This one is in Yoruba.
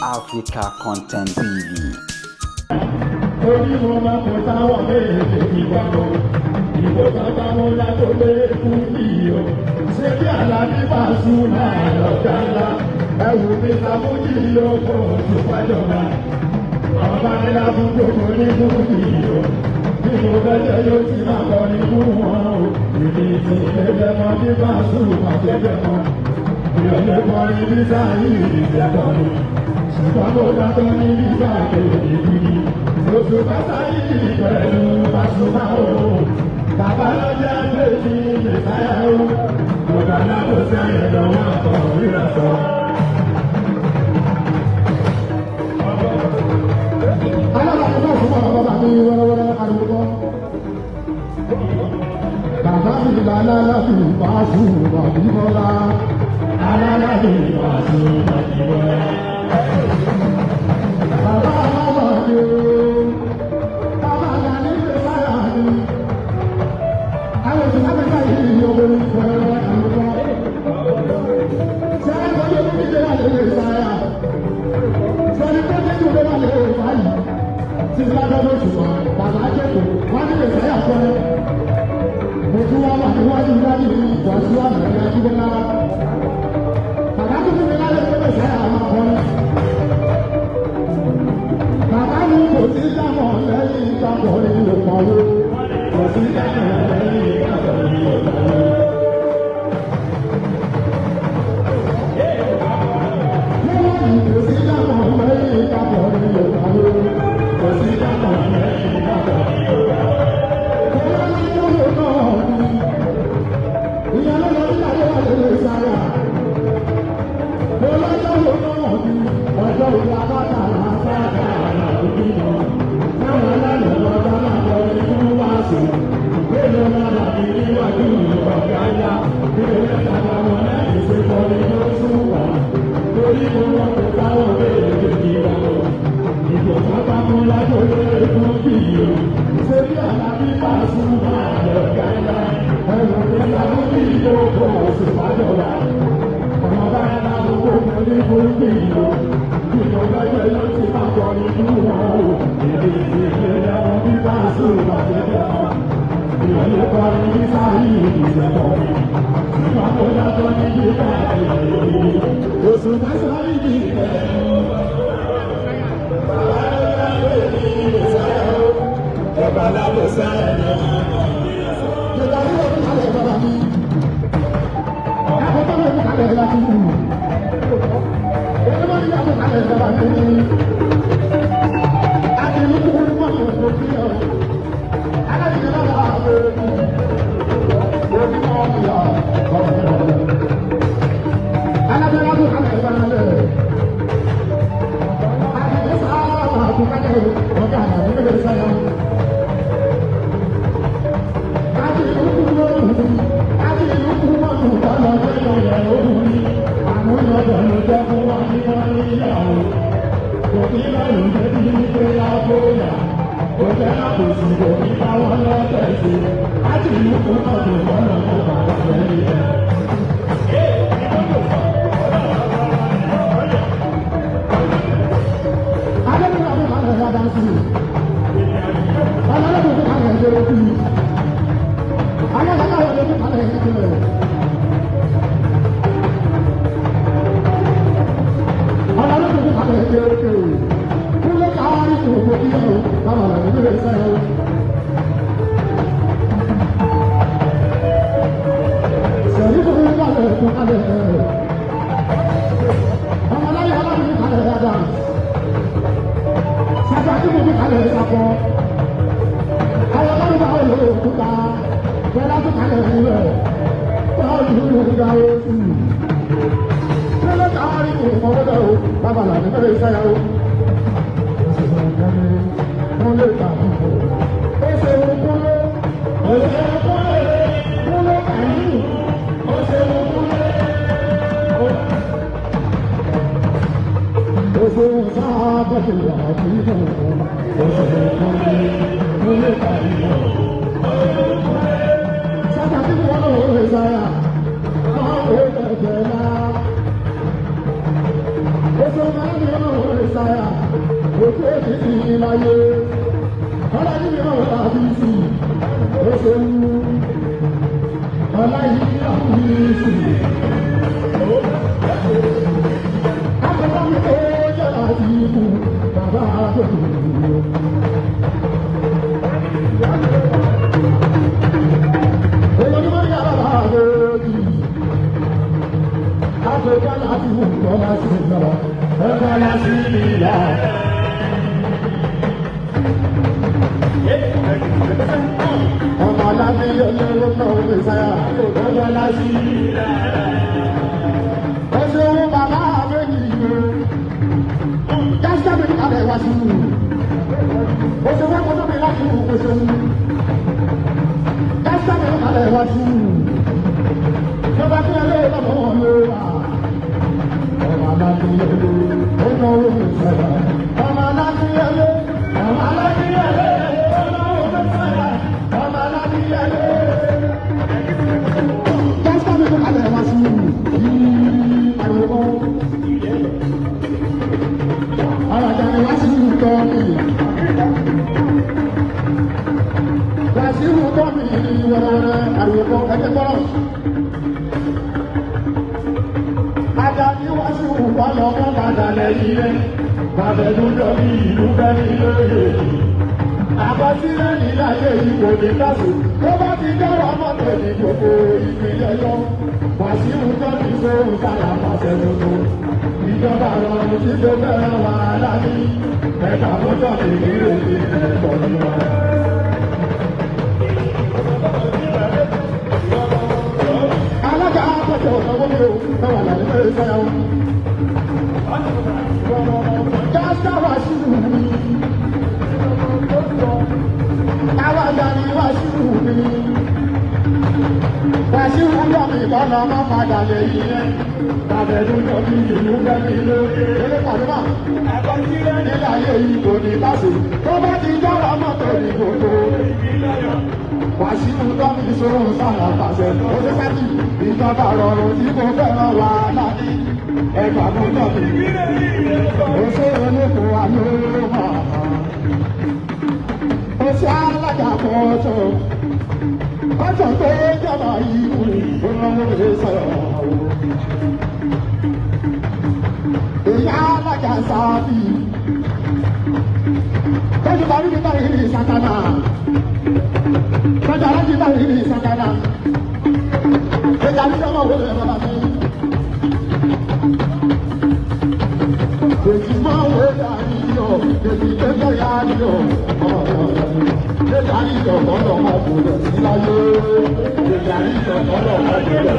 Africa Content TV. It's wáyé ọlọ́dún mi máa wà bí sí ó ṣe ń ọláyé àbúrí sí akọ́kọ́ mi tó jẹ́ láti ikú bàbá àgbẹ̀dọ̀. Africa láti wù kọ́lá sí ìjọba kọ́lá sí ìyá. Ọmọ alábí olóró náà lè sáyà kọ́lá sí ìyá. Ẹsẹ̀ owó bàbá méjì yìí o. Jásítà mi kàlẹ̀ wá sí wù. Oṣù wọn kọ́ tó mi láti wù kó ṣe wù. Jásítà mi kàlẹ̀ wá sí wù. Ìjọba tí ẹ lé lọ́mọ wọn ló wà. Ọmọ alábíyẹlé, ó náwó mi sáyà. Ọmọ alábíyẹlé, ọmọ alábíyẹlé, ó náwó mi sáyà. Ọmọ alábíyẹlé. Jásítà mi kàlẹ̀ wá sí wù. Àyẹ̀wò. Àràjà ni wá sí wù tọ́ mi. Wá sí wù tọ́ mi wẹ́rẹ́wẹ́rẹ́ àyẹ̀wò ẹgbẹ́ bọ́ọ̀. Ajani wá sí òkúta lọ́kọ́ padà lẹ́yìn rẹ̀. Bàbẹ̀dújọ́ ní ìlú bẹ́ni lóye. Àkọsílẹ̀ níláyé yìí kò ní kásò. Tó bá ti jọ́rọ̀ mọ́tò ní gbogbo ìpínlẹ̀ yọ. Wàsíù tó ti sóhun sára pàṣẹ tuntun. Ìjọba rọrùn tí tó fẹ́ràn wà láti. Ẹ̀ka mọ́tò kékeré ní ìtọ́jú wa. Alága àpọ̀jọ̀ ọ̀sán mi ò náwà láti fẹ́ sẹ́yà wọn. Jásítà wá sí ìlú mi. Àwọn àgbà ni wá sí ìlú mi. Wá sí ìlú yọ̀ mí lọ́nà ọmọ padà lẹ́yìn rẹ̀. Bàbẹ̀dú jọ bí ìlú bẹ́mi lóye. Eré pàdúmà. Àkọsílẹ̀ nílẹ̀ ayé yìí kò ní kásò. Tó bá ti jọ́rọ̀ mọ́tò ní gbogbo ìpínlẹ̀ yọ. Wàsíù tọ́mi sóhun sára pàṣẹ lọ́sẹ̀ pàtì ìjọba rọrùn tí kò fẹ́ràn wà láti ẹgbà mú tọ́mi. Oṣù olóko àlómà. Oṣù alága kọ́tọ̀. Kọ́tọ̀ tó jọba ìlú olówó lè sọ̀rọ̀. Ìyá alága sábì. Tọ́jú bá rí nípa ìrírí sàkánà. Bàtà láti bá ìrírí sàkánà. Ìjà ní ọmọ òwe rẹ̀ bàbá mi. Èjì máa wé dàrí yọ, èjì tẹ́tẹ́ yá yọ. Ìjà ní ìjọ̀gbọ́dọ̀ máa bò rẹ̀ sí láyé. Ìjà ní ìjọ̀gbọ́dọ̀ máa bò rẹ̀